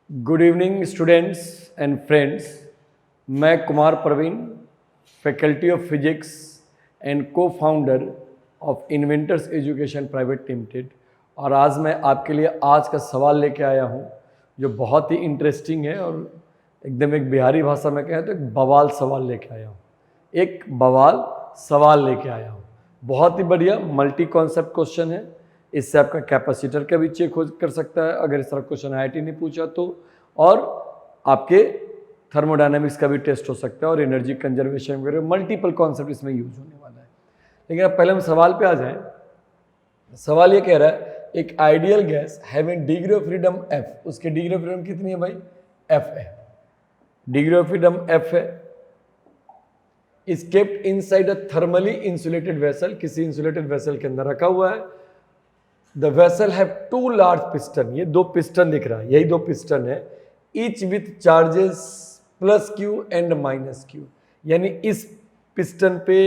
Good evening students and friends. मैं Kumar Praveen, faculty of physics and co founder of Inventors education private limited, और आज मैं आपके लिए आज का सवाल लेके आया हूँ जो बहुत ही इंटरेस्टिंग है और एकदम एक बिहारी भाषा में कहें तो एक बवाल सवाल लेके आया हूँ। एक बवाल सवाल लेके आया हूँ, बहुत ही बढ़िया मल्टी कॉन्सेप्ट क्वेश्चन है। इससे आपका कैपेसिटर का भी चेक हो कर सकता है अगर इस तरह क्वेश्चन आईआईटी ने पूछा तो, और आपके थर्मोडायनामिक्स का भी टेस्ट हो सकता है और एनर्जी कंजर्वेशन वगैरह मल्टीपल कॉन्सेप्ट इसमें यूज होने वाला है। लेकिन अब पहले हम सवाल पे आ जाएं। सवाल ये कह रहा है एक ideal gas having degree of freedom F, उसकी डिग्री ऑफ फ्रीडम कितनी है भाई? एफ है, डिग्री ऑफ फ्रीडम एफ है। Is kept inside a thermally insulated vessel, किसी इंसुलेटेड वेसल के अंदर रखा हुआ है। The vessel have two large piston, ये दो पिस्टन दिख रहा है, यही दो पिस्टन है, each with charges plus Q and minus Q. यानी इस पिस्टन पे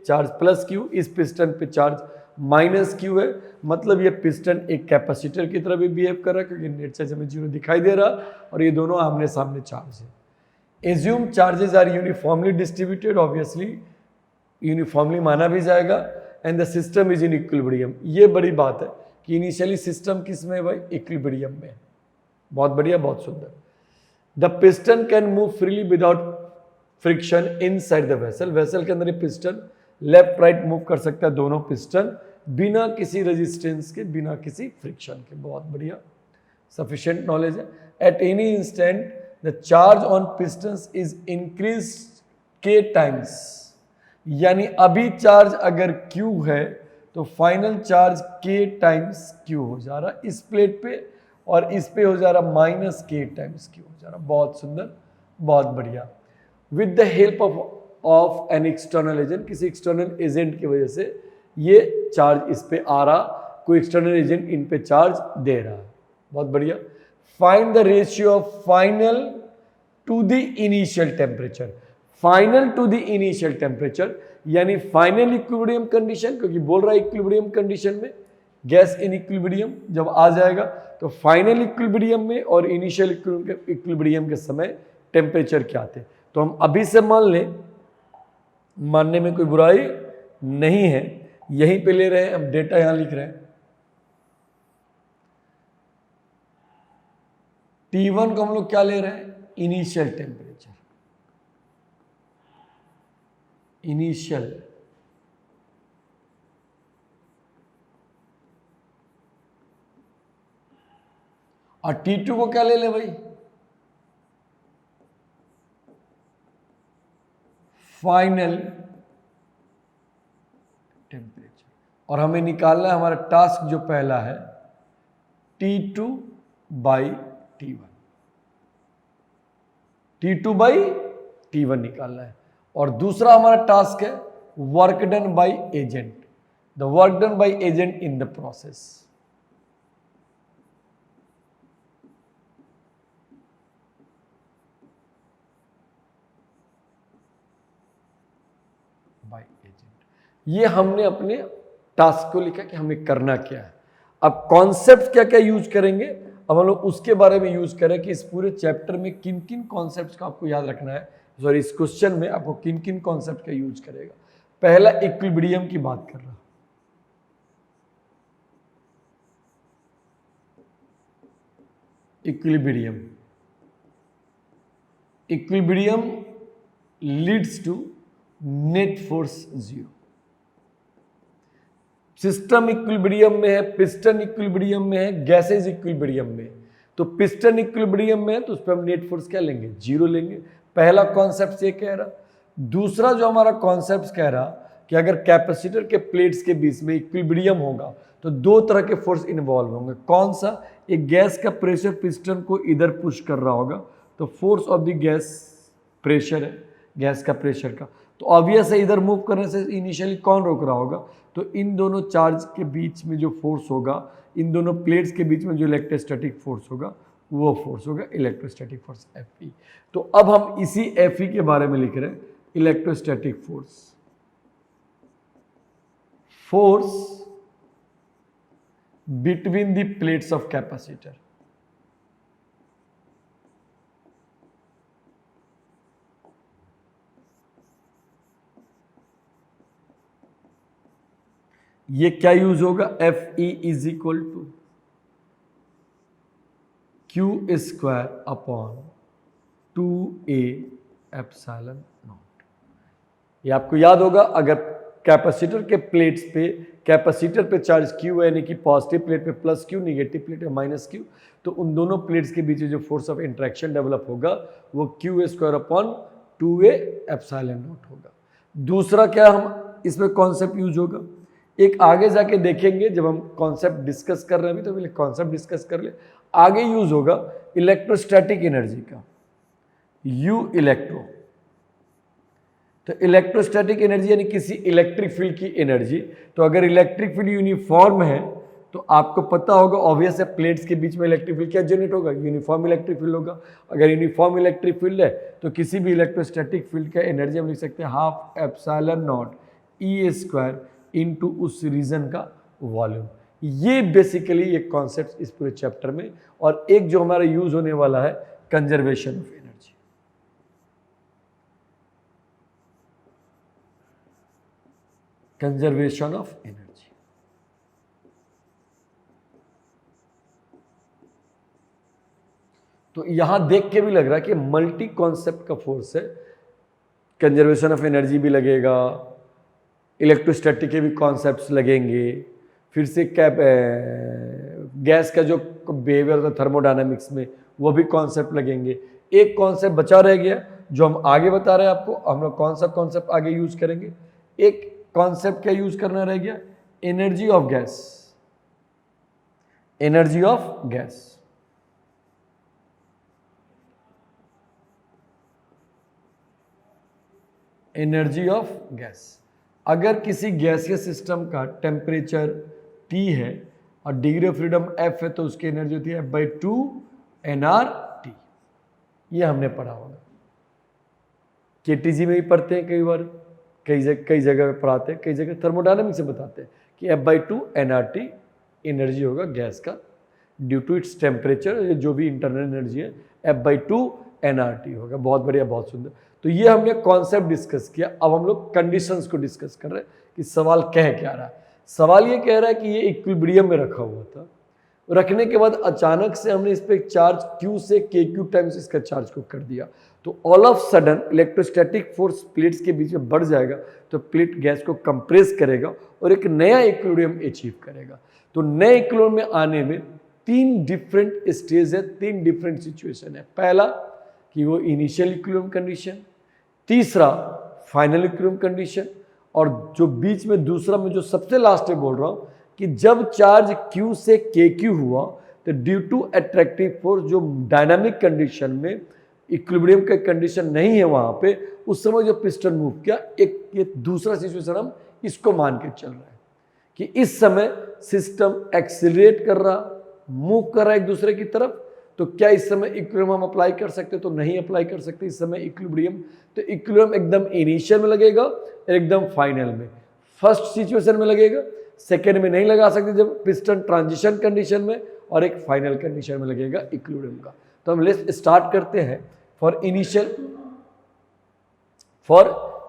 चार्ज प्लस क्यू, इस पिस्टन पे चार्ज माइनस क्यू है। मतलब ये पिस्टन एक कैपेसिटर की तरह भी बिहेव कर रहा है क्योंकि नेट चार्ज हमें जीरो दिखाई दे रहा, और ये दोनों आमने सामने चार्ज है। Assume charges are uniformly distributed, obviously uniformly माना भी जाएगा। And the system is in equilibrium, ये बड़ी बात है कि इनिशियली सिस्टम किस में है भाई? इक्विलिब्रियम में। बहुत बढ़िया, बहुत सुंदर। The piston can move freely without friction inside the vessel, vessel के अंदर ये पिस्टन लेफ्ट राइट मूव कर सकता है, दोनों पिस्टन बिना किसी रेजिस्टेंस के, बिना किसी फ्रिक्शन के। बहुत बढ़िया, सफिशिएंट नॉलेज है। At any instant the charge on pistons is increase के टाइम्स, यानी अभी चार्ज अगर Q है तो final charge K times Q हो जा रहा इस प्लेट पे, और इस पे हो जा रहा माइनस K टाइम्स Q हो जा रहा। बहुत सुंदर, बहुत बढ़िया। With the help of an external agent, किसी एक्सटर्नल एजेंट की वजह से ये चार्ज इस पे आ रहा, कोई एक्सटर्नल एजेंट इन पे चार्ज दे रहा है। बहुत बढ़िया। Find the ratio of final to the initial temperature, final to the initial temperature यानी फाइनल इक्विलिब्रियम कंडीशन, क्योंकि बोल रहा है इक्विलिब्रियम कंडीशन में गैस इन इक्विलिब्रियम जब आ जाएगा तो फाइनल इक्विलिब्रियम में और इनिशियल इक्विलिब्रियम के समय टेम्परेचर क्या थे। तो हम अभी से मान लें, मानने में कोई बुराई नहीं है, यहीं पे ले रहे हैं हम, डेटा यहां लिख रहे हैं। T1 को हम लोग क्या ले रहे हैं? Initial temperature, initial. और T2 को क्या ले ले भाई? Final temperature. और हमें निकालना है, हमारा टास्क जो पहला है T2 by T1, T2 by T1 निकालना है। और दूसरा हमारा टास्क है work done by agent, the work done by agent in the process. By agent, ये हमने अपने टास्क को लिखा कि हमें करना क्या है। अब कॉन्सेप्ट क्या क्या यूज करेंगे, अब हम लोग उसके बारे में यूज करें कि इस पूरे चैप्टर में किन किन कॉन्सेप्ट्स का आपको याद रखना है। सॉरी, इस क्वेश्चन में आपको किन किन कॉन्सेप्ट का यूज करेगा। पहला इक्विलिब्रियम की बात कर रहा, equilibrium, equilibrium leads to net force zero. System equilibrium में है, पिस्टन इक्विलिब्रियम में है, गैसेज इक्विलिब्रियम में। तो पिस्टन इक्विलिब्रियम में है तो उस पर हम नेट फोर्स क्या लेंगे? जीरो लेंगे। पहला कॉन्सेप्ट ये कह रहा। दूसरा जो हमारा कॉन्सेप्ट कह रहा कि अगर कैपेसिटर के प्लेट्स के बीच में इक्विलिब्रियम होगा तो दो तरह के फोर्स इन्वॉल्व होंगे। कौन सा? एक गैस का प्रेशर पिस्टन को इधर पुश कर रहा होगा तो force of the gas pressure है, गैस का प्रेशर का, तो ऑब्वियस है इधर मूव करने से इनिशियली कौन रोक रहा होगा? तो इन दोनों चार्ज के बीच में जो फोर्स होगा, इन दोनों प्लेट्स के बीच में जो इलेक्ट्रोस्टैटिक फोर्स होगा, वो फोर्स होगा इलेक्ट्रोस्टैटिक फोर्स Fe। तो अब हम इसी Fe के बारे में लिख रहे हैं, electrostatic force, force between the plates of capacitor। ये क्या यूज होगा, F E is equal to Q square upon 2a epsilon naught. ये आपको याद होगा, अगर कैपेसिटर के प्लेट्स पे कैपेसिटर पे चार्ज Q है, यानी कि पॉजिटिव प्लेट पे प्लस Q, निगेटिव प्लेट पे माइनस Q, तो उन दोनों प्लेट्स के बीच जो फोर्स ऑफ इंटरेक्शन डेवलप होगा वो Q square upon 2a epsilon not होगा। दूसरा क्या हम इसमें कॉन्सेप्ट यूज होगा, एक आगे जाके देखेंगे जब हम कॉन्सेप्ट डिस्कस कर रहे हैं, अभी तो पहले कॉन्सेप्ट डिस्कस कर ले, आगे यूज होगा इलेक्ट्रोस्टैटिक एनर्जी का, यू इलेक्ट्रो। तो इलेक्ट्रोस्टैटिक एनर्जी यानी किसी इलेक्ट्रिक फील्ड की एनर्जी। तो अगर इलेक्ट्रिक फील्ड यूनिफॉर्म है तो आपको पता होगा ऑब्वियस है प्लेट्स के बीच में इलेक्ट्रिक फील्ड क्या जनरेट होगा, यूनिफॉर्म इलेक्ट्रिक फील्ड होगा। अगर यूनिफॉर्म इलेक्ट्रिक फील्ड है तो किसी भी इलेक्ट्रोस्टैटिक फील्ड का एनर्जी हम लिख सकते हैं half epsilon not E square into उस रीजन का वॉल्यूम। ये बेसिकली ये कॉन्सेप्ट इस पूरे चैप्टर में। और एक जो हमारा यूज होने वाला है conservation of energy. Conservation of energy, तो यहां देख के भी लग रहा है कि मल्टी कॉन्सेप्ट का फोर्स है। कंजर्वेशन ऑफ एनर्जी भी लगेगा, इलेक्ट्रोस्टैटिक के भी कॉन्सेप्ट्स लगेंगे, फिर से गैस का जो बिहेवियर होता है थर्मोडायनामिक्स में वो भी कॉन्सेप्ट लगेंगे। एक कॉन्सेप्ट बचा रह गया जो हम आगे बता रहे हैं आपको, हम लोग कौन सा कॉन्सेप्ट आगे यूज करेंगे। एक कॉन्सेप्ट क्या यूज करना रह गया, energy of gas. Energy of gas, energy of gas. अगर किसी गैसीय सिस्टम का टेम्परेचर T है और डिग्री ऑफ फ्रीडम F है तो उसकी एनर्जी होती है F/2 nRT। ये हमने पढ़ा होगा, KTG में भी पढ़ते हैं कई बार, कई जगह पढ़ाते हैं, कई जगह थर्मोडायनामिक्स से बताते हैं कि F/2 nRT एनर्जी होगा गैस का ड्यू टू इट्स टेम्परेचर, जो भी इंटरनल एनर्जी है F/2 nRT होगा। बहुत बढ़िया, बहुत सुंदर। तो ये हमने कॉन्सेप्ट डिस्कस किया। अब हम लोग कंडीशंस को डिस्कस कर रहे हैं कि सवाल कह क्या रहा है। सवाल ये कह रहा है कि ये इक्विलिब्रियम में रखा हुआ था, रखने के बाद अचानक से हमने इस पर चार्ज Q से KQ टाइम्स इसका चार्ज को कर दिया, तो all of sudden electrostatic force plates के बीच में बढ़ जाएगा, तो प्लेट गैस को कंप्रेस करेगा और एक नया इक्विलिब्रियम अचीव करेगा। तो नए इक्विलिब्रियम में आने में 3 डिफरेंट स्टेज है, 3 डिफरेंट सिचुएशन है। पहला कि वो इनिशियल इक्विलिब्रियम कंडीशन, तीसरा फाइनल इक्विलिब्रियम कंडीशन, और जो बीच में दूसरा में जो सबसे लास्ट में बोल रहा हूं कि जब चार्ज Q से KQ हुआ तो ड्यू टू अट्रैक्टिव फोर्स, जो डायनामिक कंडीशन में इक्विलिब्रियम का कंडीशन नहीं है वहां पे, उस समय जो पिस्टन मूव किया, एक ये दूसरा सिचुएशन हम इसको मान के चल रहे हैं कि इस समय सिस्टम एक्सीलरेट कर रहा, मूव कर रहा है एक दूसरे की तरफ। तो क्या इस समय इक्विलिब्रियम हम अप्लाई कर सकते, तो नहीं अप्लाई कर सकते इस समय इक्विलिब्रियम। तो इक्विलिब्रियम एकदम इनिशियल में लगेगा और एकदम फाइनल में। फर्स्ट सिचुएशन में लगेगा, सेकेंड में नहीं लगा सकते जब पिस्टन ट्रांजिशन कंडीशन में, और एक फाइनल कंडीशन में लगेगा इक्विलिब्रियम का। तो हम लेट्स स्टार्ट करते हैं फॉर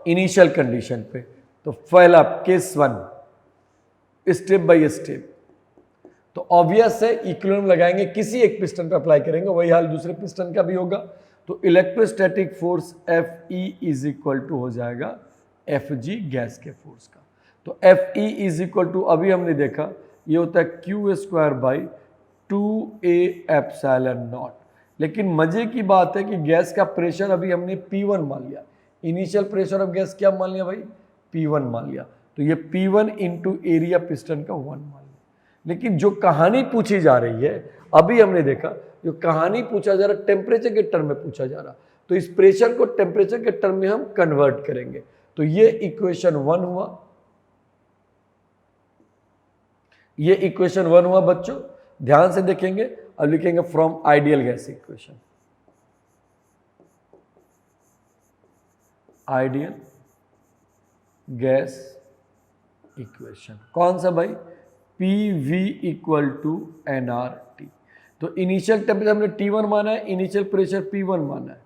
इनिशियल कंडीशन पे। तो पहला केस 1 स्टेप बाय स्टेप। तो ऑब्वियस है इक्विलिब्रियम लगाएंगे, किसी एक पिस्टन पे अप्लाई करेंगे, वही हाल दूसरे पिस्टन का भी होगा। तो electrostatic force Fe is equal to हो जाएगा Fg गैस के फोर्स का। तो Fe इज इक्वल टू अभी हमने देखा ये होता है Q square by 2a epsilon not. लेकिन मजे की बात है कि गैस का प्रेशर अभी हमने P1 मान लिया, इनिशियल प्रेशर ऑफ गैस क्या मान लिया भाई, P1 मान लिया। तो ये P1 इंटू एरिया पिस्टन का 1 मान लिया। लेकिन जो कहानी पूछी जा रही है, अभी हमने देखा जो कहानी पूछा जा रहा टेम्परेचर के टर्म में पूछा जा रहा, तो इस प्रेशर को टेम्परेचर के टर्म में हम कन्वर्ट करेंगे। तो ये इक्वेशन 1 हुआ, ये इक्वेशन 1 हुआ बच्चों, ध्यान से देखेंगे। अब लिखेंगे from ideal gas equation, ideal gas equation कौन सा भाई, PV इक्वल टू nRT। तो इनिशियल टेम्परेचर हमने T1 माना है, इनिशियल प्रेशर P1 माना है,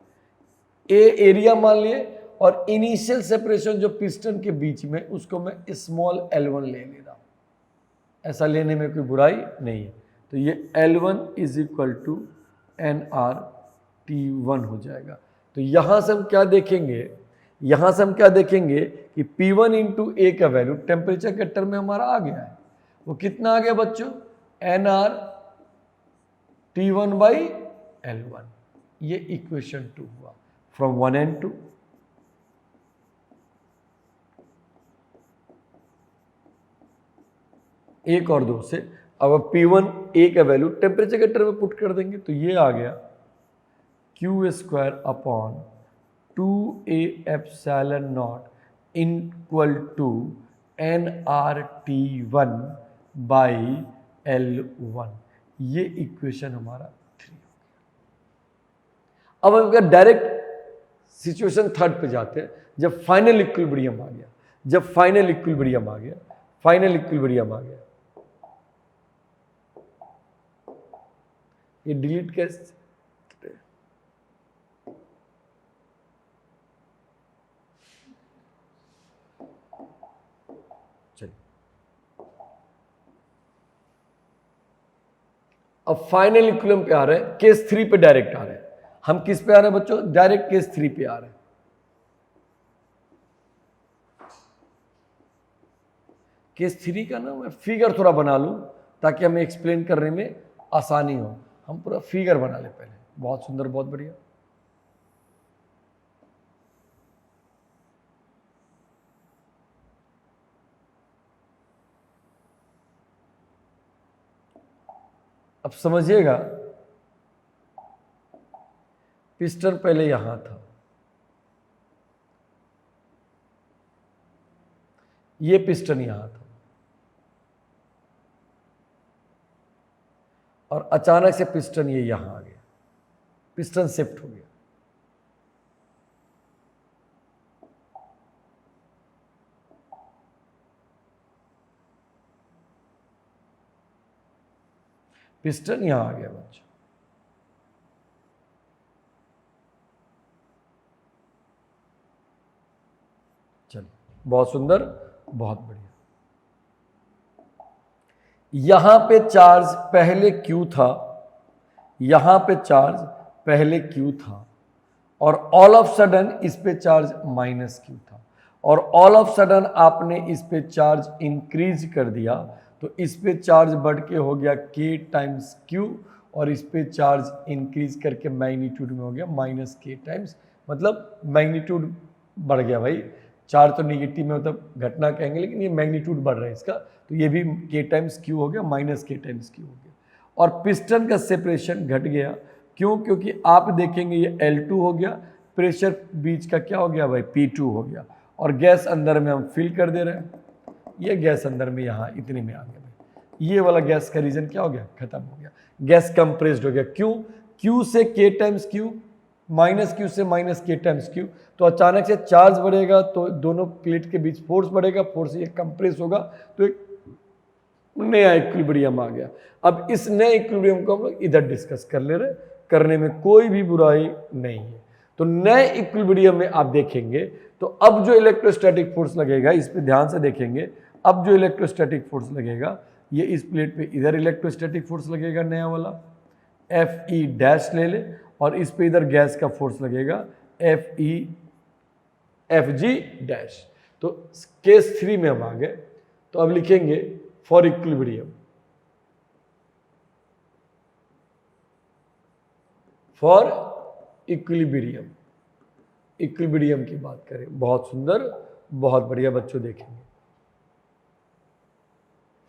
ए एरिया मान लिए, और इनिशियल सेपरेशन जो पिस्टन के बीच में उसको मैं स्मॉल L1 ले रहा हूं। ऐसा लेने में कोई बुराई नहीं है। तो ये L1 is equal to nRT1 हो जाएगा। तो यहाँ से हम क्या देखेंगे, यहाँ से हम क्या देखेंगे कि P1 इंटू ए का वैल्यू टेम्परेचर के टर्म में हमारा आ गया है। वो कितना आ गया बच्चों, nRT1 बाई L1। ये इक्वेशन 2 हुआ फ्रॉम 1 and 2। एक और दो से अब P1 ए का वैल्यू टेम्परेचर के टर्म में पुट कर देंगे तो ये आ गया Q square upon 2A epsilon naught equal to nRT1 by L1। ये इक्वेशन हमारा 3 हो गया। अब हम अगर डायरेक्ट सिचुएशन थर्ड पे जाते हैं, जब फाइनल इक्विलिब्रियम आ गया, जब फाइनल इक्विलिब्रियम आ गया, फाइनल इक्विलिब्रियम आ गया, ये डिलीट कैसे, चलिए अब फाइनल इक्विलिब्रियम पे आ रहे हैं, केस 3 पे डायरेक्ट आ रहे हैं। हम किस पे आ रहे हैं बच्चों, डायरेक्ट केस 3 पे आ रहे हैं। केस 3 का ना मैं फिगर थोड़ा बना लूं ताकि हमें एक्सप्लेन करने में आसानी हो। हम पूरा फिगर बना ले पहले। बहुत सुंदर, बहुत बढ़िया। अब समझिएगा, पिस्टन पहले यहां था, ये पिस्टन यहां था, और अचानक से पिस्टन ये यहां आ गया, पिस्टन शिफ्ट हो गया। पिस्टन यहां आ गया बच्चों। चलिए, बहुत सुंदर, बहुत बढ़िया। यहां पे चार्ज पहले Q था, यहां पे चार्ज पहले Q था, और ऑल ऑफ सडन इस पे चार्ज माइनस Q था, और ऑल ऑफ सडन आपने इस पे चार्ज इंक्रीज कर दिया तो इस पे चार्ज बढ़ के हो गया K टाइम्स Q, और इस पे चार्ज इंक्रीज करके मैग्नीट्यूड में हो गया माइनस K टाइम्स, मतलब मैग्नीट्यूड बढ़ गया भाई। चार्ज तो निगेटिव में मतलब घटना कहेंगे, लेकिन ये मैग्नीट्यूड बढ़ रहा है इसका, तो ये भी K टाइम्स Q हो गया, माइनस K टाइम्स Q हो गया। और पिस्टन का सेपरेशन घट गया, क्यों? क्योंकि आप देखेंगे ये L2 हो गया, प्रेशर बीच का क्या हो गया भाई, P2 हो गया, और गैस अंदर में हम फिल कर दे रहे हैं। ये गैस अंदर में यहाँ इतने में आ गया भाई, ये वाला गैस का रीजन क्या हो गया, खत्म हो गया, गैस कंप्रेस्ड हो गया। क्यों? Q से K times Q, minus Q से माइनस K टाइम्स Q, तो अचानक से चार्ज बढ़ेगा तो दोनों प्लेट के बीच फोर्स बढ़ेगा, फोर्स ये कंप्रेस होगा, तो एक नया इक्विलिब्रियम आ गया। अब इस नए इक्विलिब्रियम को हम लोग इधर डिस्कस कर ले रहे, करने में कोई भी बुराई नहीं है। तो नए इक्विलिब्रियम में आप देखेंगे तो अब जो इलेक्ट्रोस्टैटिक फोर्स लगेगा, इस पे ध्यान से देखेंगे, अब जो इलेक्ट्रोस्टैटिक फोर्स लगेगा ये इस प्लेट पे इधर इलेक्ट्रोस्टैटिक फोर्स लगेगा नया वाला, Fe डैश ले ले, और इस पे इधर गैस का फोर्स लगेगा Fg डैश। तो केस 3 में हम आ गए, तो अब लिखेंगे for equilibrium, for equilibrium, equilibrium की बात करें, बहुत सुंदर, बहुत बढ़िया बच्चों, देखेंगे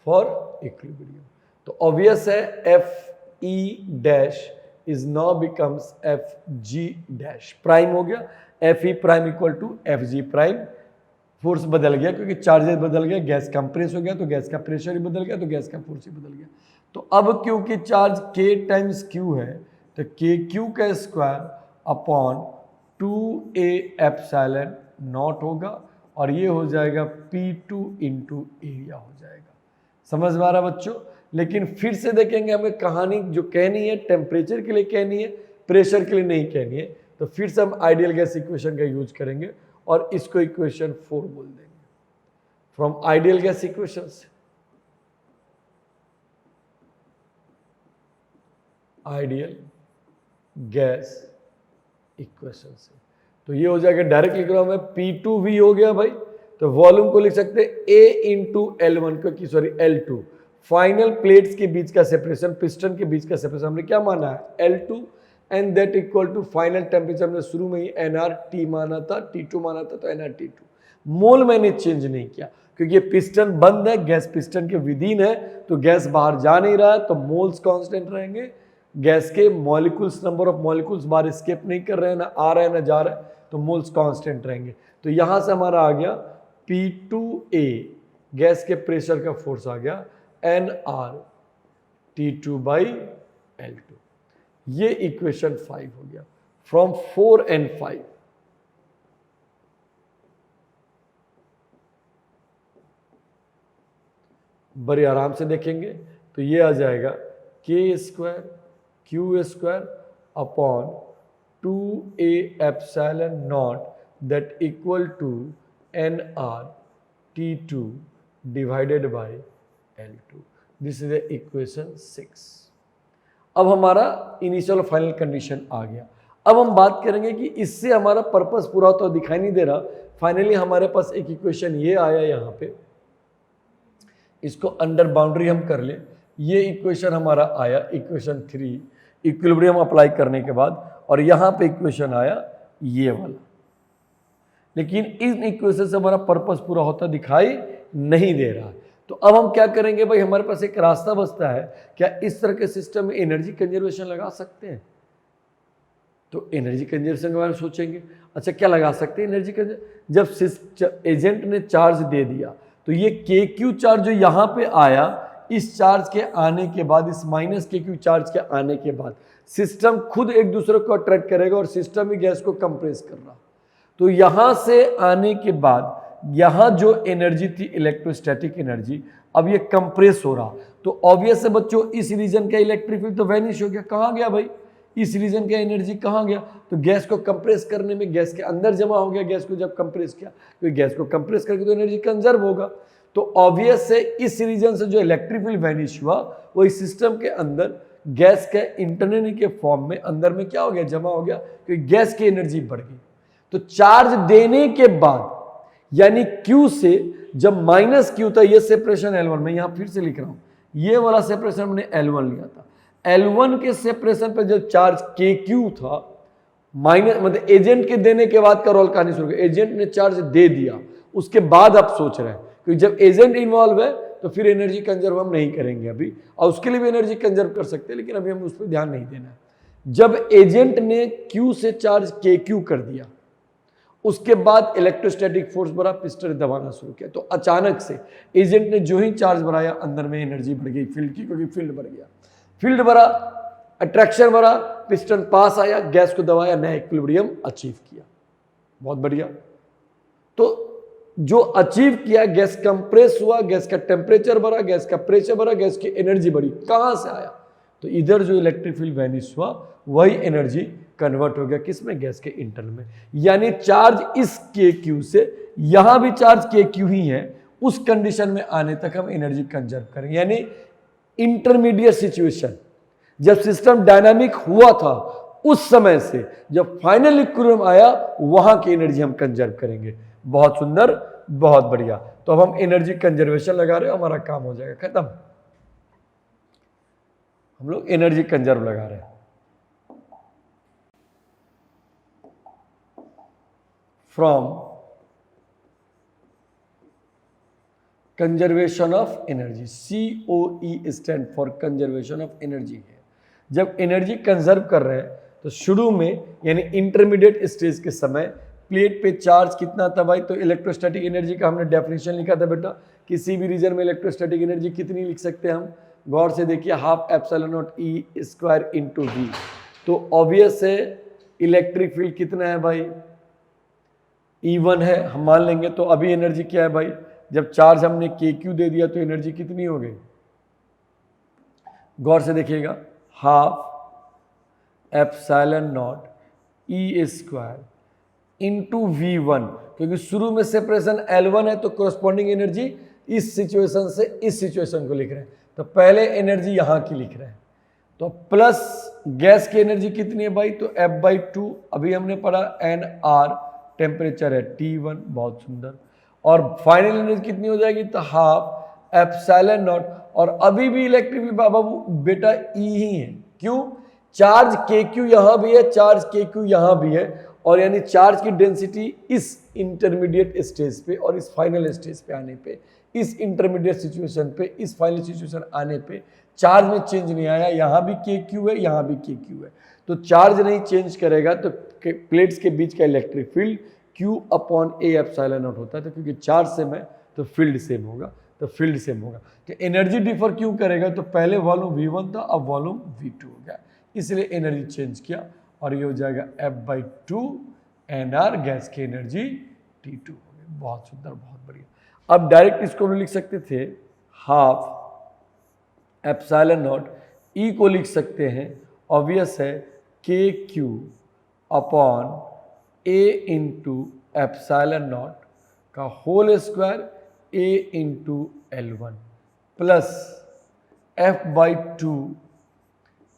फॉर इक्विलिब्रियम। तो ऑब्वियस है Fe dash is now becomes Fg dash, prime हो गया, Fe prime equal to Fg prime, force बदल गया क्योंकि चार्जेस बदल गया, गैस कंप्रेस हो गया तो गैस का प्रेशर ही बदल गया, तो गैस का फोर्स ही बदल गया। तो अब क्योंकि चार्ज K टाइम्स Q है तो KQ का square upon 2A epsilon not होगा, और ये हो जाएगा P2 इंटू एरिया हो जाएगा। समझ में आ रहा बच्चों? लेकिन फिर से देखेंगे, हमें कहानी जो कहनी है टेम्परेचर के लिए कहनी है, प्रेशर के लिए नहीं कहनी है, तो फिर से हम आइडियल गैस इक्वेशन का यूज करेंगे और इसको इक्वेशन 4 बोल देंगे फ्रॉम आइडियल गैस इक्वेशन से। आइडियल गैस इक्वेशन से। तो ये हो जाएगा, डायरेक्ट लिख रहा हूं मैं, P2V हो गया भाई। तो वॉल्यूम को लिख सकते हैं A इंटू L1 क्योंकि सॉरी L2, फाइनल प्लेट्स के बीच का सेपरेशन, पिस्टन के बीच का सेपरेशन हमने क्या माना है L2 and that equal to final temperature हमने शुरू में ही nRT माना था, T2 माना था, तो nRT2। मोल मैंने चेंज नहीं किया क्योंकि ये पिस्टन बंद है, गैस पिस्टन के विदिन है, तो गैस बाहर जा नहीं रहा है, तो मोल्स कांस्टेंट रहेंगे। गैस के मॉलिक्यूल्स, नंबर ऑफ मॉलिक्यूल्स बाहर स्केप नहीं कर रहे हैं, ना आ रहे हैं ना जा रहे हैं, तो मोल्स कांस्टेंट रहेंगे। तो यहां से हमारा आ गया P2A, गैस के प्रेशर का फोर्स आ गया nR T2 बाई L2। ये इक्वेशन 5 हो गया फ्रॉम 4 and 5। बड़े आराम से देखेंगे तो ये आ जाएगा K² Q² upon 2A epsilon naught that equal to nR T2 divided by L2। This is equation 6। अब हमारा इनिशियल और फाइनल कंडीशन आ गया। अब हम बात करेंगे कि इससे हमारा पर्पस पूरा तो दिखाई नहीं दे रहा। फाइनली हमारे पास एक इक्वेशन ये आया यहाँ पे, इसको अंडर बाउंड्री हम कर ले। ये इक्वेशन हमारा आया इक्वेशन 3 इक्विलिब्रियम अप्लाई करने के बाद, और यहाँ पे इक्वेशन आया ये वाला। लेकिन इन इक्वेशन से हमारा पर्पस पूरा होता दिखाई नहीं दे रहा। तो अब हम क्या करेंगे भाई, हमारे पास एक रास्ता बचता है, क्या इस तरह के सिस्टम में एनर्जी कंजर्वेशन लगा सकते हैं? तो एनर्जी कंजर्वेशन के बारे में सोचेंगे। अच्छा, क्या लगा सकते हैं एनर्जी कंजर्वेशन? जब एजेंट ने चार्ज दे दिया तो ये KQ चार्ज जो यहाँ पे आया, इस चार्ज के आने के बाद, इस माइनस KQ चार्ज के आने के बाद सिस्टम खुद एक दूसरे को अट्रैक्ट करेगा और सिस्टम ही गैस को कंप्रेस कर रहा। तो यहाँ से आने के बाद यहाँ जो एनर्जी थी इलेक्ट्रोस्टैटिक एनर्जी, अब ये कंप्रेस हो रहा, तो ऑब्वियस है बच्चों इस रीजन का इलेक्ट्रिक फील्ड तो वैनिश हो गया। कहाँ गया भाई? इस रीजन का एनर्जी कहाँ गया? तो गैस को कंप्रेस करने में गैस के अंदर जमा हो गया। गैस को जब कंप्रेस किया, तो गैस को कंप्रेस करके तो एनर्जी कंजर्व होगा। तो ऑब्वियस है इस रीजन से जो इलेक्ट्रिक फील्ड वैनिश हुआ, वो इस सिस्टम के अंदर गैस के इंटरनल के फॉर्म में अंदर में क्या हो गया, जमा हो गया, क्योंकि गैस की एनर्जी बढ़ गई। तो चार्ज देने के बाद यानी Q से जब माइनस Q था, ये सेपरेशन L1, मैं यहां फिर से लिख रहा हूं, ये वाला सेपरेशन हमने L1 लिया था। L1 के सेपरेशन पर जब चार्ज KQ था, माइनस मतलब एजेंट के देने के बाद का रोल कहानी शुरू। एजेंट ने चार्ज दे दिया, उसके बाद आप सोच रहे हैं, क्योंकि जब एजेंट इन्वॉल्व है तो फिर एनर्जी कंजर्व हम नहीं करेंगे अभी, और उसके लिए भी एनर्जी कंजर्व कर सकते हैं, लेकिन अभी हम उस पर ध्यान नहीं देना है। जब एजेंट ने Q से चार्ज KQ कर दिया, उसके बाद इलेक्ट्रोस्टैटिक फोर्स बढ़ा, पिस्टन दबाना शुरू किया, तो अचानक से एजेंट ने जो ही चार्ज बढ़ाया, अंदर में एनर्जी बढ़ गई फील्ड की, क्योंकि फील्ड बढ़ गया, फील्ड बढ़ा, अट्रैक्शन बढ़ा, पिस्टन पास आया, गैस को दबाया, नया इक्विलिब्रियम अचीव किया। बहुत बढ़िया। तो जो अचीव किया, गैस कंप्रेस हुआ, गैस का टेम्परेचर बढ़ा, गैस का प्रेशर बढ़ा, गैस की एनर्जी बढ़ी। कहां से आया? तो इधर जो इलेक्ट्रिक फील्ड वैनिश हुआ, वही एनर्जी कन्वर्ट हो गया किसमें? गैस के इंटरनल में। यानी चार्ज इस KQ से, यहां भी चार्ज KQ ही है, उस कंडीशन में आने तक हम एनर्जी कंजर्व करें। यानी इंटरमीडिएट सिचुएशन, जब सिस्टम डायनामिक हुआ था उस समय से जब फाइनल इक्विलिब्रियम आया, वहां की एनर्जी हम कंजर्व करेंगे। बहुत सुंदर, बहुत बढ़िया। तो अब हम एनर्जी कंजर्वेशन लगा रहे हो, हमारा काम हो जाएगा खत्म। हम लोग एनर्जी कंजर्व लगा रहे हैं। From conservation of energy, COE stand for conservation of energy है। जब एनर्जी कंजर्व कर रहे हैं तो शुरू में यानी इंटरमीडिएट स्टेज के समय प्लेट पे चार्ज कितना था भाई? तो इलेक्ट्रोस्टैटिक एनर्जी का हमने डेफिनेशन लिखा था बेटा, किसी भी रीजन में इलेक्ट्रोस्टैटिक एनर्जी कितनी लिख सकते हैं हम? गौर से देखिए, half epsilon not E square into V। तो ऑब्वियस है इलेक्ट्रिक फील्ड कितना है भाई? E1 है, हम मान लेंगे। तो अभी एनर्जी क्या है भाई? जब चार्ज हमने KQ दे दिया तो एनर्जी कितनी हो गई? गौर से देखिएगा, half epsilon not E square into V1, क्योंकि शुरू में सेपरेशन L1 है, तो कोरस्पॉन्डिंग एनर्जी इस सिचुएशन से इस सिचुएशन को लिख रहे हैं, तो पहले एनर्जी यहां की लिख रहे हैं। तो प्लस गैस की एनर्जी कितनी है भाई, तो F/2 अभी हमने पढ़ा, NR टेम्परेचर है, T1, बहुत सुंदर। और फाइनल एनर्जी कितनी हो जाएगी, तो हाफ एप्सिलॉन नॉट। और अभी भी इलेक्ट्रिक बाबा बेटा ई ही है, क्यों, चार्ज KQ यहां भी है, चार्ज KQ यहां भी है, और यानी चार्ज की डेंसिटी इस इंटरमीडिएट स्टेज पे और इस फाइनल स्टेज पे आने पे, इस इंटरमीडिएट सिचुएशन पे, इस फाइनल सिचुएशन आने पे चार्ज में चेंज नहीं आया, यहां भी KQ है, यहां भी KQ है। तो चार्ज नहीं चेंज करेगा तो प्लेट्स के बीच का electric field Q/A epsilon not होता है। तो क्योंकि चार्ज सेम है तो फील्ड सेम होगा, तो फील्ड सेम होगा। तो एनर्जी डिफर क्यों करेगा, तो पहले वॉल्यूम V1 था, अब वॉल्यूम V2 हो गया, इसलिए एनर्जी चेंज किया, और ये हो जाएगा F/2 NR, गैस की एनर्जी T2 हो गई। बहुत सुंदर, बहुत बढ़िया। अब डायरेक्ट इसको भी लिख सकते थे, हाफ एप्सिलॉन नॉट, ई को लिख सकते हैं, ऑब्वियस है, KQ/A इंटू एप्सिलॉन नॉट का whole square A into L1 plus F/2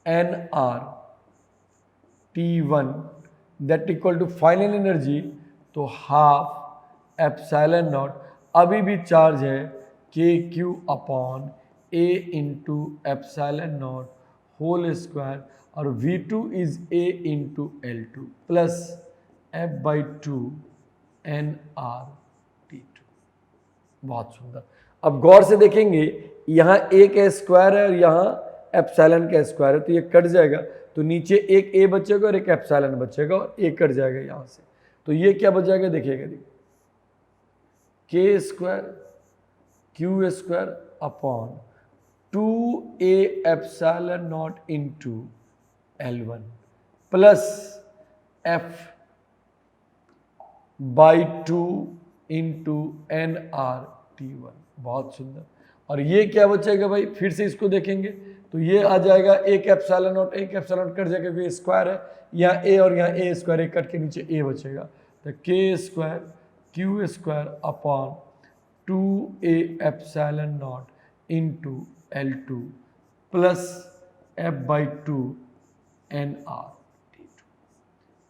NR T1 that equal to final energy, तो हाफ एप्सिलॉन नॉट, अभी भी चार्ज है, KQ/A into epsilon naught whole square, और V2 is A into L2 plus F/2 NR T2। बहुत सुंदर। अब गौर से देखेंगे, यहाँ A का स्क्वायर है और यहाँ एप्सिलॉन का स्क्वायर है, तो ये कट जाएगा, तो नीचे एक A बचेगा और एक एप्सिलॉन बचेगा, और A कट जाएगा यहाँ से, तो ये क्या बच जाएगा, देखिएगा, K² Q² upon 2A epsilon not into L1 plus F/2 into NR T1। बहुत सुंदर। और ये क्या बचेगा भाई, फिर से इसको देखेंगे, तो ये आ जाएगा एक एप्सिलॉन नॉट, एक एप्सिलॉन नॉट कट जाएगा क्योंकि स्क्वायर है, यहाँ A और यहाँ A स्क्वायर, एक कट के नीचे A बचेगा, तो K² Q² upon 2A epsilon not into L2 plus F/2 NR T2।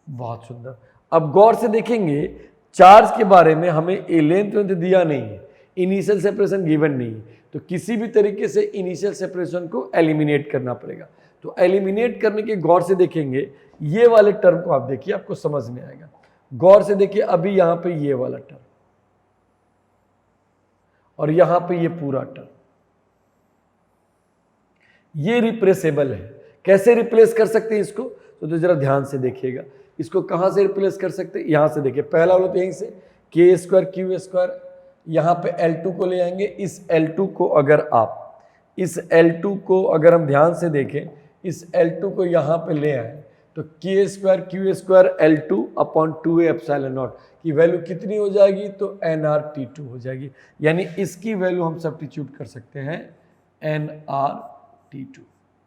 बहुत सुंदर। अब गौर से देखेंगे, चार्ज के बारे में हमें लेंथ दिया नहीं है, इनिशियल सेपरेशन गिवन नहीं है, तो किसी भी तरीके से इनिशियल सेपरेशन को एलिमिनेट करना पड़ेगा। तो एलिमिनेट करने के गौर से देखेंगे, ये वाले टर्म को आप देखिए, आपको समझ में आएगा। गौर से देखिए, अभी यहां पे ये वाला टर्म और यहां पे ये पूरा टर्म, ये रिप्लेसेबल है। कैसे रिप्लेस कर सकते हैं इसको, तो जरा ध्यान से देखिएगा, इसको कहां से रिप्लेस कर सकते हैं, यहां से देखिए, पहला वाला तो यहीं से K² Q², यहाँ पे L2 को ले आएंगे, इस L2 को अगर आप, इस L2 को अगर हम ध्यान से देखें, इस L2 को यहाँ पे ले आए, तो K² Q² L2 upon 2A epsilon not की वैल्यू कितनी हो जाएगी, तो NR T2 हो जाएगी, यानी इसकी वैल्यू हम सब्स्टिट्यूट कर सकते हैं NR T2।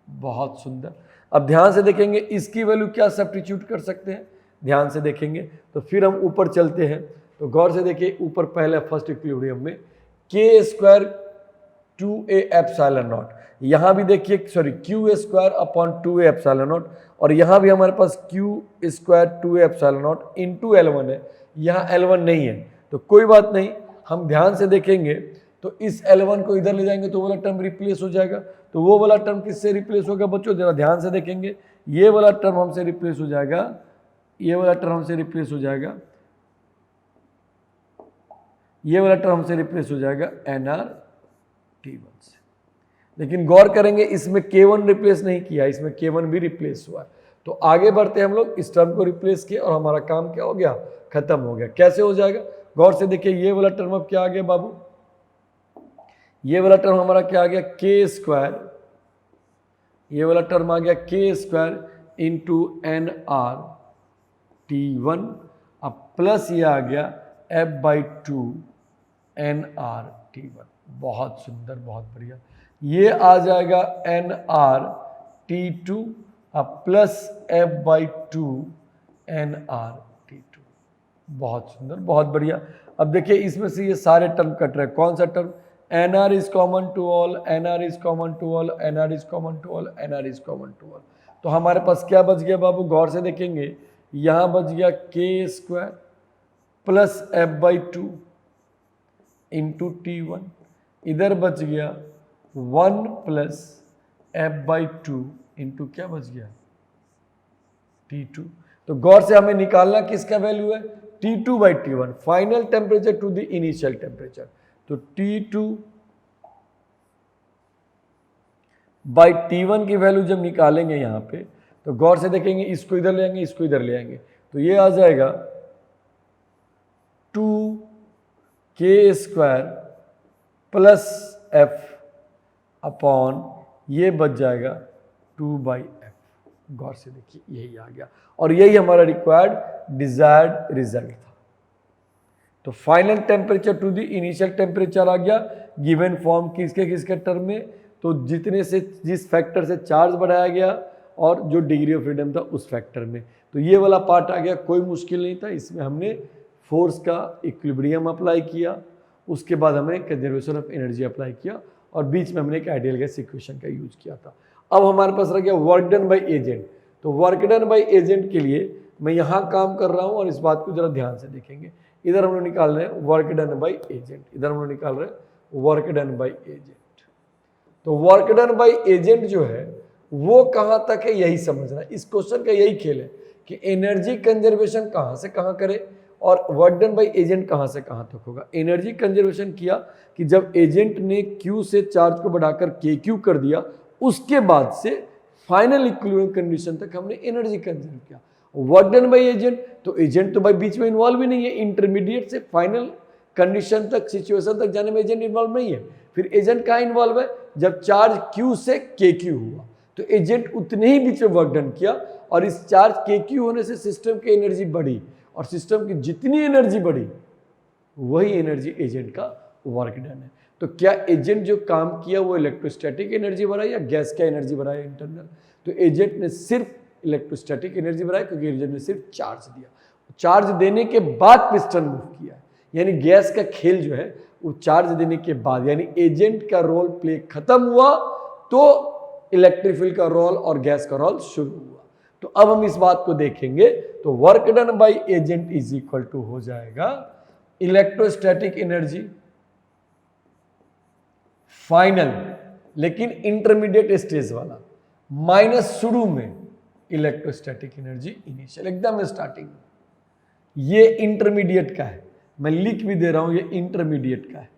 बहुत सुंदर। अब ध्यान से देखेंगे, इसकी वैल्यू क्या सब्स्टिट्यूट कर सकते हैं, ध्यान से देखेंगे, तो फिर हम ऊपर चलते हैं, तो गौर से देखिए, ऊपर पहले फर्स्ट इक्विलिब्रियम में K² 2A एप्सिलॉन नॉट, यहाँ भी देखिए, sorry Q² upon 2A epsilon not, और यहाँ भी हमारे पास Q² 2A epsilon not into L1 है, यहाँ L1 नहीं है, तो कोई बात नहीं, हम ध्यान से देखेंगे, तो इस L1 को इधर ले जाएंगे तो वो वाला टर्म रिप्लेस हो जाएगा। तो वो वाला टर्म किससे रिप्लेस होगा बच्चों, जरा ध्यान से देखेंगे, ये वाला टर्म हमसे रिप्लेस हो जाएगा, ये वाला टर्म हमसे रिप्लेस हो जाएगा, ये वाला टर्म हमसे रिप्लेस हो जाएगा NR T1 से। लेकिन गौर करेंगे, इसमें K1 रिप्लेस नहीं किया, इसमें K1 भी रिप्लेस हुआ। तो आगे बढ़ते हम लोग, इस टर्म को रिप्लेस किए और हमारा काम क्या हो गया, खत्म हो गया। कैसे हो जाएगा, गौर से देखिए, ये वाला टर्म अब क्या आ गया बाबू, ये वाला टर्म हमारा क्या आ गया, K², ये वाला टर्म आ गया K² इंटू NR T1, अब प्लस ये आ गया F/2 NR T1। बहुत सुंदर, बहुत बढ़िया। ये आ जाएगा NR T2 अब प्लस F/2 NR T2। बहुत सुंदर, बहुत बढ़िया। अब देखिए, इसमें से ये सारे टर्म कट रहे हैं, कौन सा term, NR is common to all, NR is common to all, NR is common to all, NR is common to all. तो हमारे पास क्या बच गया बाबू, गौर से देखेंगे, यहाँ बच गया के square plus F/2 into T1, इधर बच गया 1 प्लस F/2 इंटू क्या बच गया T2। तो गौर से हमें निकालना किसका वैल्यू है, T2/T1, final temperature to the initial temperature. तो T2/T1 की वैल्यू जब निकालेंगे यहाँ पे, तो गौर से देखेंगे, इसको इधर ले आएंगे, इसको इधर ले आएंगे, तो ये आ जाएगा 2k² प्लस F अपॉन ये बच जाएगा 2/F। गौर से देखिए यही आ गया, और यही हमारा रिक्वायर्ड डिजायर्ड रिजल्ट था। तो final temperature to the initial temperature आ गया गिवन फॉर्म किसके किसके टर्म में, तो जितने से जिस फैक्टर से चार्ज बढ़ाया गया और जो डिग्री ऑफ फ्रीडम था उस फैक्टर में। तो ये वाला पार्ट आ गया, कोई मुश्किल नहीं था। इसमें हमने फोर्स का इक्विलिब्रियम अप्लाई किया, उसके बाद हमने कंजर्वेशन ऑफ एनर्जी अप्लाई किया, और बीच में हमने एक आइडियल गैस इक्वेशन का यूज किया था। अब हमारे पास रह गया वर्क डन बाई एजेंट। तो वर्क डन बाई एजेंट के लिए मैं यहाँ काम कर रहा हूँ, और इस बात को जरा ध्यान से देखेंगे। इधर हम लोग निकाल रहे हैं वर्क डन बाई एजेंट, इधर हम लोग निकाल रहे हैं वर्क डन बाई एजेंट। तो वर्क डन बाई एजेंट जो है वो कहाँ तक है यही समझना है। इस क्वेश्चन का यही खेल है कि एनर्जी कंजर्वेशन कहाँ से कहाँ करे और वर्क डन बाई एजेंट कहाँ से कहाँ तक होगा। एनर्जी कंजर्वेशन किया कि जब एजेंट ने Q से चार्ज को बढ़ाकर KQ कर दिया, उसके बाद से फाइनल इक्विलिब्रियम कंडीशन तक हमने एनर्जी कंजर्व किया। वर्क डन बाई एजेंट, तो एजेंट तो भाई बीच में इन्वॉल्व ही नहीं है, इंटरमीडिएट से फाइनल कंडीशन तक, सिचुएशन तक जाने में एजेंट इन्वॉल्व नहीं है। फिर एजेंट कहाँ इन्वॉल्व है, जब चार्ज Q से KQ हुआ तो एजेंट उतने ही बीच में वर्क डन किया, और इस चार्ज KQ होने से सिस्टम की एनर्जी बढ़ी, और सिस्टम की जितनी एनर्जी बढ़ी वही एनर्जी एजेंट का वर्क डन है। तो क्या एजेंट जो काम किया वो इलेक्ट्रोस्टैटिक एनर्जी बढ़ाई या गैस का एनर्जी बढ़ाया इंटरनल, तो एजेंट ने सिर्फ इलेक्ट्रोस्टैटिक एनर्जी बढ़ाई, क्योंकि एजेंट ने सिर्फ चार्ज दिया। चार्ज देने के बाद पिस्टन मूव किया, यानी गैस का खेल जो है वो चार्ज देने के बाद, यानी एजेंट का रोल प्ले खत्म हुआ तो इलेक्ट्रिफिल का रोल और गैस का रोल शुरू हुआ। तो अब हम इस बात को देखेंगे, तो work done by agent is equal to हो जाएगा इलेक्ट्रोस्टैटिक एनर्जी फाइनल, लेकिन इंटरमीडिएट स्टेज वाला, माइनस शुरू में इलेक्ट्रोस्टैटिक एनर्जी इनिशियल, एकदम स्टार्टिंग में। ये इंटरमीडिएट का है, मैं लिख भी दे रहा हूं, ये इंटरमीडिएट का है।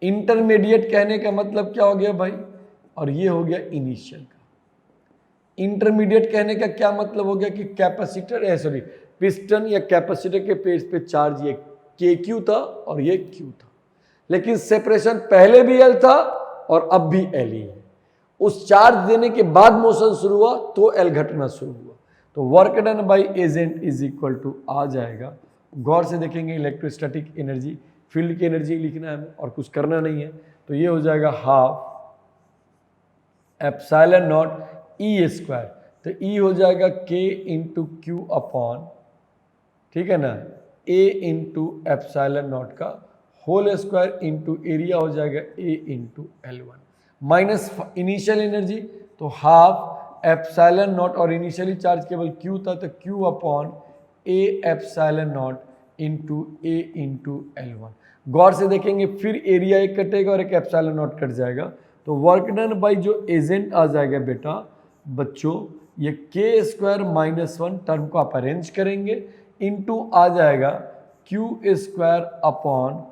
इंटरमीडिएट कहने का मतलब क्या हो गया भाई, और ये हो गया इनिशियल का। इंटरमीडिएट कहने का क्या मतलब हो गया कि कैपेसिटर पिस्टन या कैपेसिटर के पेज पे चार्ज ये KQ था और ये Q था, लेकिन सेपरेशन पहले भी L था और अब भी L ही है। उस चार्ज देने के बाद मोशन शुरू हुआ तो L घटना शुरू हुआ। तो work done by agent is equal to आ जाएगा, गौर से देखेंगे, इलेक्ट्रोस्टैटिक एनर्जी, फील्ड की एनर्जी लिखना है हमें और कुछ करना नहीं है, तो ये हो जाएगा हाफ एप्सिलॉन नॉट E²। तो E हो जाएगा K इंटू Q अपॉन, ठीक है ना, A इंटू एप्सिलॉन नॉट का होल स्क्वायर इंटू एरिया हो जाएगा A into L1 minus initial energy, तो हाफ एप्सिलॉन नॉट, और इनिशियली चार्ज केवल Q था तो Q upon A epsilon not into A into L1। गौर से देखेंगे फिर एरिया एक कटेगा और एक एप्सिलॉन नॉट कट जाएगा, तो वर्क डन बाई जो एजेंट आ जाएगा बेटा बच्चों, ये K² -1 टर्म को आप अरेंज करेंगे, इनटू आ जाएगा Q² upon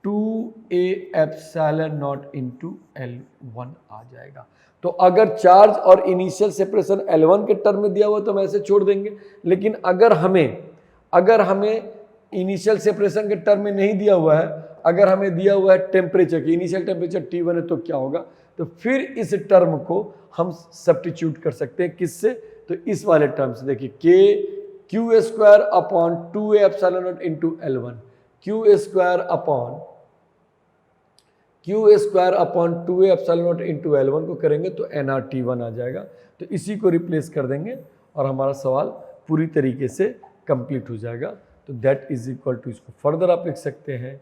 2A epsilon not into L1 आ जाएगा। तो अगर चार्ज और इनिशियल सेपरेशन L1 के टर्म में दिया हुआ तो हम ऐसे छोड़ देंगे, लेकिन अगर हमें इनिशियल सेपरेशन के टर्म में नहीं दिया हुआ है, अगर हमें दिया हुआ है टेम्परेचर की, इनिशियल टेम्परेचर T1 है, तो क्या होगा, तो फिर इस टर्म को हम सब्स्टिट्यूट कर सकते हैं किससे, तो इस वाले टर्म से। देखिए Q² upon 2A epsilon not into L1, Q² upon 2A epsilon not into L1 को करेंगे तो nRT1 आ जाएगा। तो इसी को रिप्लेस कर देंगे और हमारा सवाल पूरी तरीके से कंप्लीट हो जाएगा। तो दैट इज इक्वल टू, इसको फर्दर आप लिख सकते हैं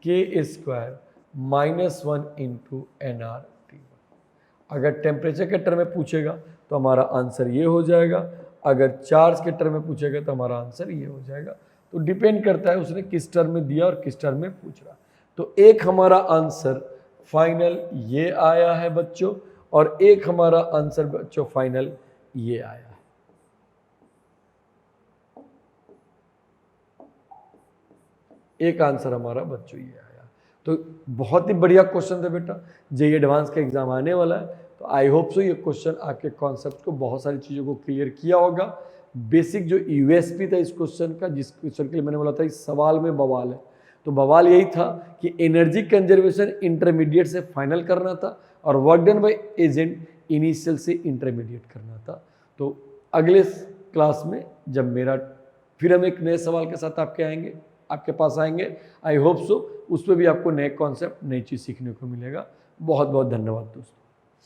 K² -1 इंटू nRT1। अगर टेम्परेचर के टर्म में पूछेगा तो हमारा आंसर ये हो जाएगा, अगर चार्ज के टर्म में पूछेगा तो हमारा आंसर ये हो जाएगा। तो डिपेंड करता है उसने किस टर्म में दिया और किस टर्म में पूछ रहा। तो एक हमारा आंसर फाइनल ये आया है बच्चों, और एक हमारा आंसर बच्चों फाइनल ये आया है। एक आंसर हमारा बच्चों ये आया। तो बहुत ही बढ़िया क्वेश्चन था बेटा, जेईई एडवांस का एग्जाम आने वाला है, तो आई होप सो ये क्वेश्चन आपके कॉन्सेप्ट को बहुत सारी चीज़ों को क्लियर किया होगा। बेसिक जो यूएसपी था इस क्वेश्चन का, जिस क्वेश्चन के लिए मैंने बोला था इस सवाल में बवाल है, तो बवाल यही था कि एनर्जी कंजर्वेशन इंटरमीडिएट से फाइनल करना था और work done by agent initial से इंटरमीडिएट करना था। तो अगले क्लास में जब मेरा फिर हम एक नए सवाल के साथ आपके पास आएंगे, आई होप सो उस पर भी आपको नए कॉन्सेप्ट नई चीज़ सीखने को मिलेगा। बहुत बहुत धन्यवाद दोस्तों।